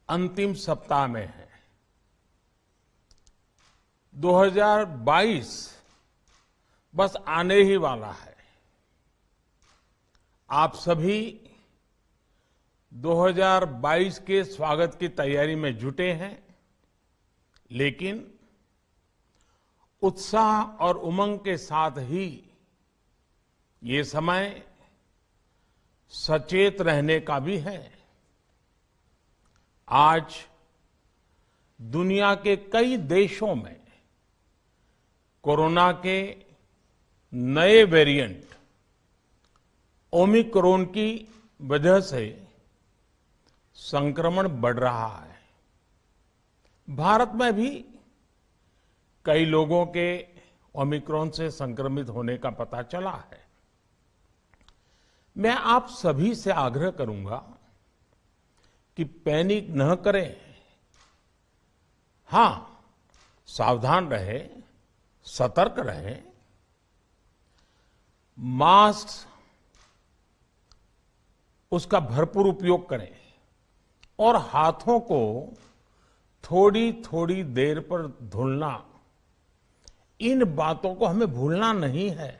अंतिम सप्ताह में है। 2022 बस आने ही वाला है। आप सभी 2022 के स्वागत की तैयारी में जुटे हैं, लेकिन उत्साह और उमंग के साथ ही ये समय सचेत रहने का भी है। आज दुनिया के कई देशों में कोरोना के नए वेरिएंट ओमिक्रॉन की वजह से संक्रमण बढ़ रहा है। भारत में भी कई लोगों के ओमिक्रॉन से संक्रमित होने का पता चला है। मैं आप सभी से आग्रह करूंगा कि पैनिक न करें। हां, सावधान रहें, सतर्क रहें, मास्क उसका भरपूर उपयोग करें और हाथों को थोड़ी थोड़ी देर पर धुलना, इन बातों को हमें भूलना नहीं है।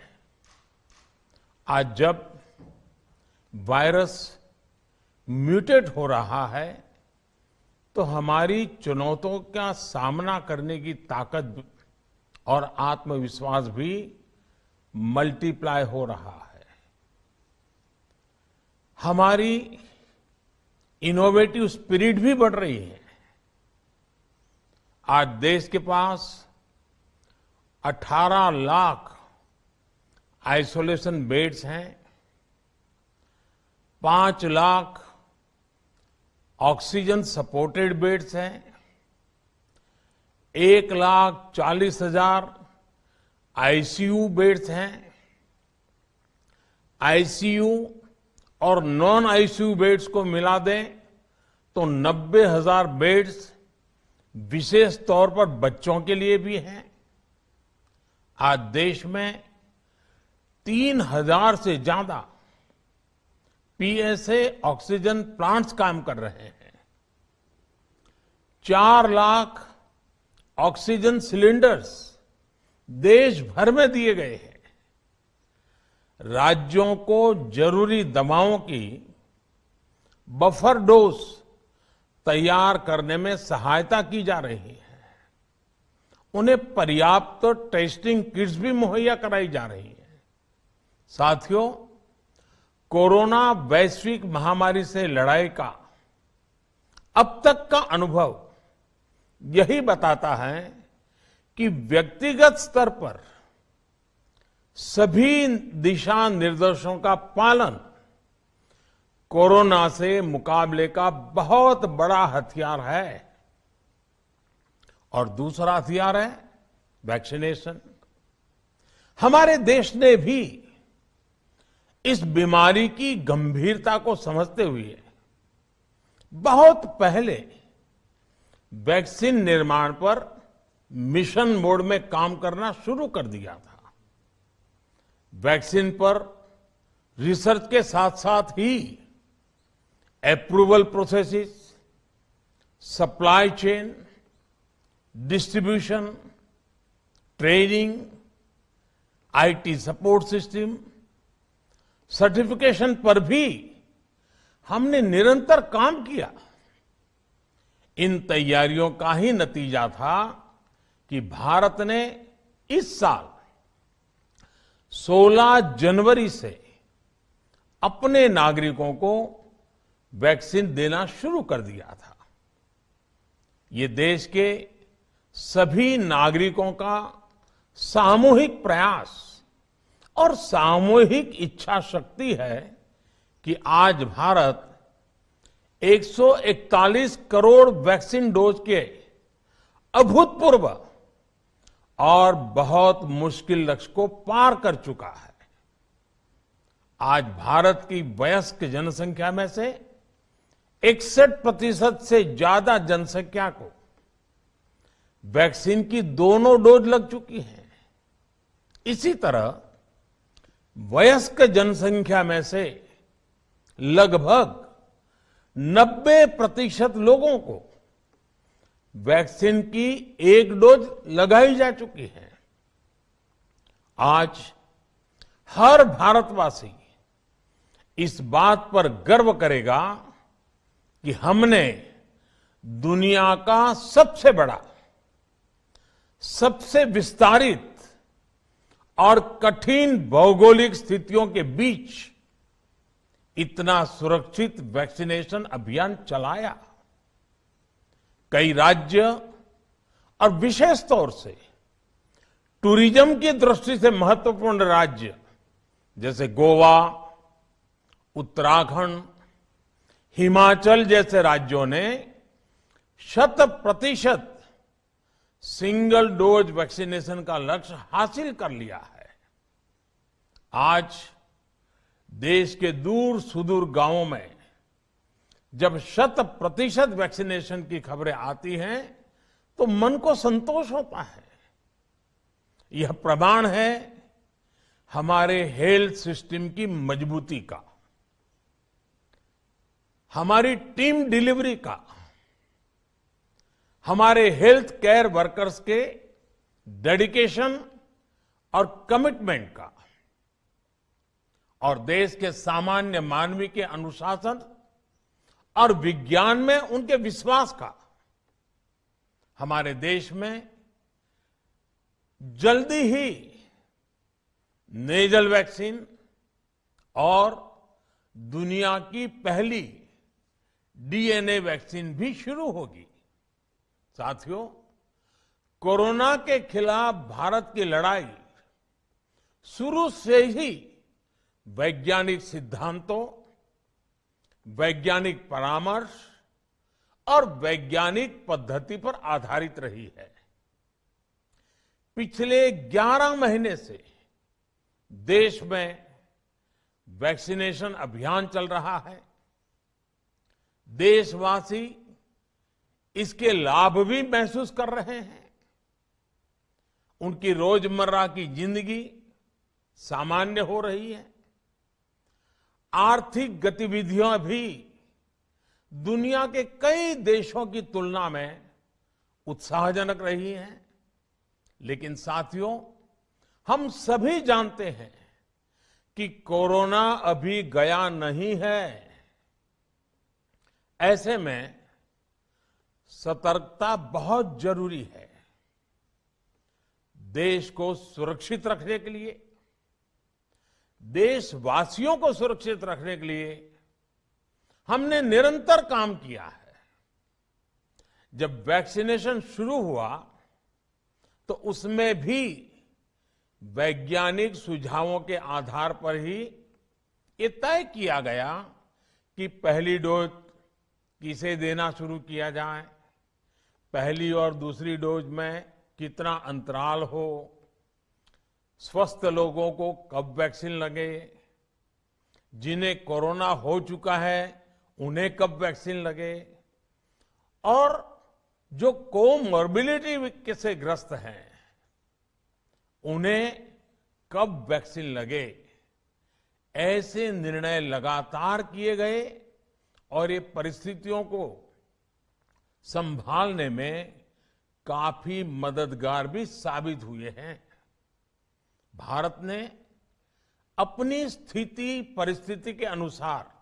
आज जब वायरस म्यूटेट हो रहा है तो हमारी चुनौतियों का सामना करने की ताकत और आत्मविश्वास भी मल्टीप्लाई हो रहा है। हमारी इनोवेटिव स्पिरिट भी बढ़ रही है। आज देश के पास 18 लाख आइसोलेशन बेड्स हैं, 5 लाख ऑक्सीजन सपोर्टेड बेड्स हैं, 1,40,000 आईसीयू बेड्स हैं। आईसीयू और नॉन आईसीयू बेड्स को मिला दें तो 90,000 बेड्स विशेष तौर पर बच्चों के लिए भी हैं। आज देश में 3,000 से ज्यादा पीएसए ऑक्सीजन प्लांट्स काम कर रहे हैं। 4 लाख ऑक्सीजन सिलेंडर्स देश भर में दिए गए हैं। राज्यों को जरूरी दवाओं की बफर डोज तैयार करने में सहायता की जा रही है। उन्हें पर्याप्त टेस्टिंग किट्स भी मुहैया कराई जा रही है। साथियों, कोरोना वैश्विक महामारी से लड़ाई का अब तक का अनुभव यही बताता है कि व्यक्तिगत स्तर पर सभी दिशा निर्देशों का पालन कोरोना से मुकाबले का बहुत बड़ा हथियार है। और दूसरा हथियार है वैक्सीनेशन। हमारे देश ने भी इस बीमारी की गंभीरता को समझते हुए बहुत पहले वैक्सीन निर्माण पर मिशन मोड में काम करना शुरू कर दिया था। वैक्सीन पर रिसर्च के साथ साथ ही approval processes, supply chain, distribution, training, IT support system, certification पर भी हमने निरंतर काम किया। इन तैयारियों का ही नतीजा था कि भारत ने इस साल 16 जनवरी से अपने नागरिकों को वैक्सीन देना शुरू कर दिया था। ये देश के सभी नागरिकों का सामूहिक प्रयास और सामूहिक इच्छा शक्ति है कि आज भारत 141 करोड़ वैक्सीन डोज के अभूतपूर्व और बहुत मुश्किल लक्ष्य को पार कर चुका है। आज भारत की वयस्क जनसंख्या में से 61% से ज्यादा जनसंख्या को वैक्सीन की दोनों डोज लग चुकी है। इसी तरह वयस्क जनसंख्या में से लगभग 90% लोगों को वैक्सीन की एक डोज लगाई जा चुकी है। आज हर भारतवासी इस बात पर गर्व करेगा कि हमने दुनिया का सबसे बड़ा, सबसे विस्तारित और कठिन भौगोलिक स्थितियों के बीच इतना सुरक्षित वैक्सीनेशन अभियान चलाया। कई राज्य और विशेष तौर से टूरिज्म की दृष्टि से महत्वपूर्ण राज्य जैसे गोवा, उत्तराखंड, हिमाचल जैसे राज्यों ने 100% सिंगल डोज वैक्सीनेशन का लक्ष्य हासिल कर लिया है। आज देश के दूर सुदूर गांवों में जब 100% वैक्सीनेशन की खबरें आती हैं तो मन को संतोष होता है। यह प्रमाण है हमारे हेल्थ सिस्टम की मजबूती का, हमारी टीम डिलीवरी का, हमारे हेल्थ केयर वर्कर्स के डेडिकेशन और कमिटमेंट का, और देश के सामान्य मानवी के अनुशासन और विज्ञान में उनके विश्वास का। हमारे देश में जल्दी ही नेजल वैक्सीन और दुनिया की पहली डीएनए वैक्सीन भी शुरू होगी। साथियों, कोरोना के खिलाफ भारत की लड़ाई शुरू से ही वैज्ञानिक सिद्धांतों, वैज्ञानिक परामर्श और वैज्ञानिक पद्धति पर आधारित रही है। पिछले 11 महीने से देश में वैक्सीनेशन अभियान चल रहा है। देशवासी इसके लाभ भी महसूस कर रहे हैं। उनकी रोजमर्रा की जिंदगी सामान्य हो रही है। आर्थिक गतिविधियां भी दुनिया के कई देशों की तुलना में उत्साहजनक रही हैं। लेकिन साथियों, हम सभी जानते हैं कि कोरोना अभी गया नहीं है। ऐसे में सतर्कता बहुत जरूरी है। देश को सुरक्षित रखने के लिए, देशवासियों को सुरक्षित रखने के लिए हमने निरंतर काम किया है। जब वैक्सीनेशन शुरू हुआ तो उसमें भी वैज्ञानिक सुझावों के आधार पर ही ये तय किया गया कि पहली डोज किसे देना शुरू किया जाए, पहली और दूसरी डोज में कितना अंतराल हो, स्वस्थ लोगों को कब वैक्सीन लगे, जिन्हें कोरोना हो चुका है उन्हें कब वैक्सीन लगे, और जो कोमॉर्बिडिटी से ग्रस्त हैं उन्हें कब वैक्सीन लगे। ऐसे निर्णय लगातार किए गए और ये परिस्थितियों को संभालने में काफी मददगार भी साबित हुए हैं। भारत ने अपनी स्थिति परिस्थिति के अनुसार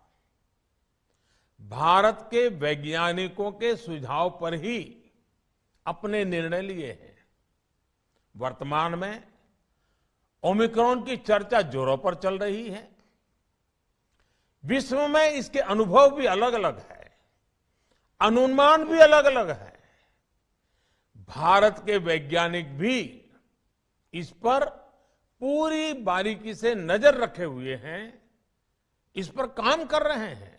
भारत के वैज्ञानिकों के सुझाव पर ही अपने निर्णय लिए हैं। वर्तमान में ओमिक्रॉन की चर्चा जोरों पर चल रही है। विश्व में इसके अनुभव भी अलग अलग है, अनुमान भी अलग अलग है। भारत के वैज्ञानिक भी इस पर पूरी बारीकी से नजर रखे हुए हैं, इस पर काम कर रहे हैं।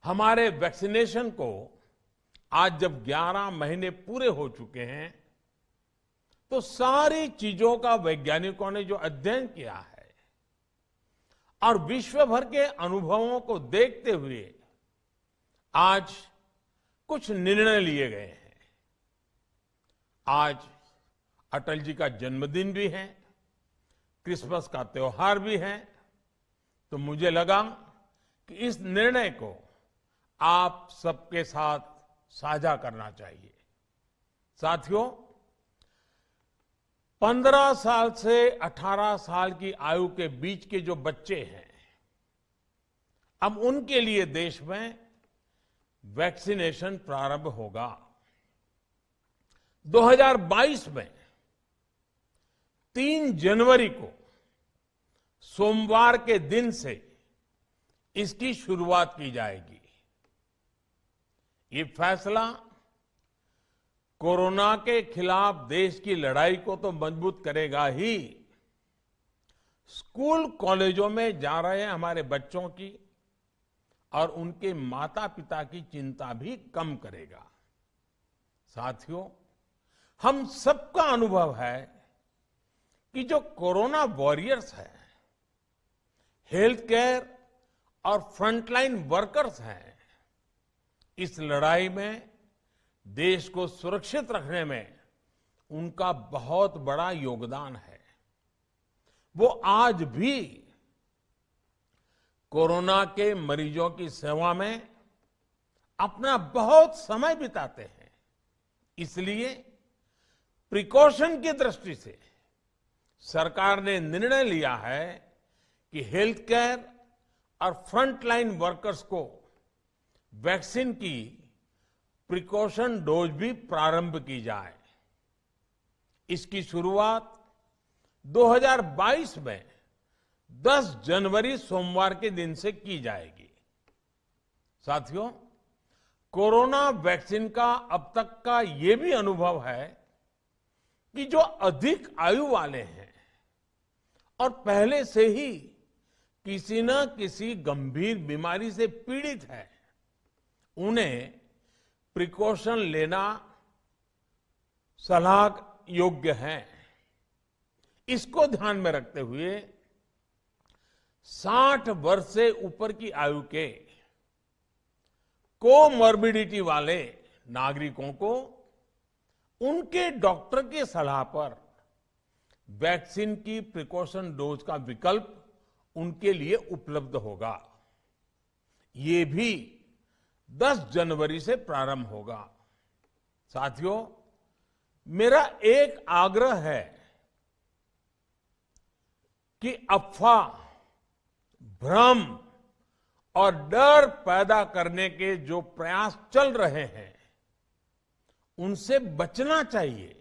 हमारे वैक्सीनेशन को आज जब 11 महीने पूरे हो चुके हैं तो सारी चीजों का वैज्ञानिकों ने जो अध्ययन किया है और विश्व भर के अनुभवों को देखते हुए आज कुछ निर्णय लिए गए हैं। आज अटल जी का जन्मदिन भी है, क्रिसमस का त्योहार भी है, तो मुझे लगा कि इस निर्णय को आप सबके साथ साझा करना चाहिए। साथियों, 15 साल से 18 साल की आयु के बीच के जो बच्चे हैं, अब उनके लिए देश में वैक्सीनेशन प्रारंभ होगा। 2022 में 3 जनवरी को सोमवार के दिन से इसकी शुरुआत की जाएगी। ये फैसला कोरोना के खिलाफ देश की लड़ाई को तो मजबूत करेगा ही, स्कूल कॉलेजों में जा रहे हमारे बच्चों की और उनके माता पिता की चिंता भी कम करेगा। साथियों, हम सबका अनुभव है कि जो कोरोना वॉरियर्स हैं, हेल्थ केयर और फ्रंटलाइन वर्कर्स हैं, इस लड़ाई में देश को सुरक्षित रखने में उनका बहुत बड़ा योगदान है। वो आज भी कोरोना के मरीजों की सेवा में अपना बहुत समय बिताते हैं। इसलिए प्रिकॉशन की दृष्टि से सरकार ने निर्णय लिया है कि हेल्थ केयर और फ्रंटलाइन वर्कर्स को वैक्सीन की प्रिकॉशन डोज भी प्रारंभ की जाए। इसकी शुरुआत 2022 में 10 जनवरी सोमवार के दिन से की जाएगी। साथियों, कोरोना वैक्सीन का अब तक का ये भी अनुभव है कि जो अधिक आयु वाले हैं और पहले से ही किसी न किसी गंभीर बीमारी से पीड़ित है, उन्हें प्रिकॉशन लेना सलाह योग्य है। इसको ध्यान में रखते हुए 60 वर्ष से ऊपर की आयु के कोमॉर्बिडिटी वाले नागरिकों को उनके डॉक्टर की सलाह पर वैक्सीन की प्रिकॉशन डोज का विकल्प उनके लिए उपलब्ध होगा। ये भी 10 जनवरी से प्रारंभ होगा। साथियों, मेरा एक आग्रह है कि अफवाह, भ्रम और डर पैदा करने के जो प्रयास चल रहे हैं, उनसे बचना चाहिए।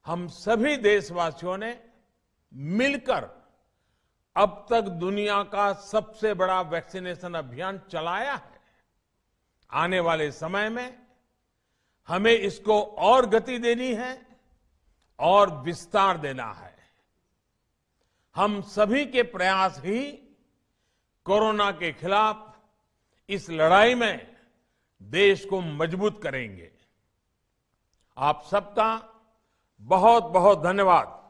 हम सभी देशवासियों ने मिलकर अब तक दुनिया का सबसे बड़ा वैक्सीनेशन अभियान चलाया है। आने वाले समय में हमें इसको और गति देनी है और विस्तार देना है। हम सभी के प्रयास ही कोरोना के खिलाफ इस लड़ाई में देश को मजबूत करेंगे। आप सबका बहुत बहुत धन्यवाद।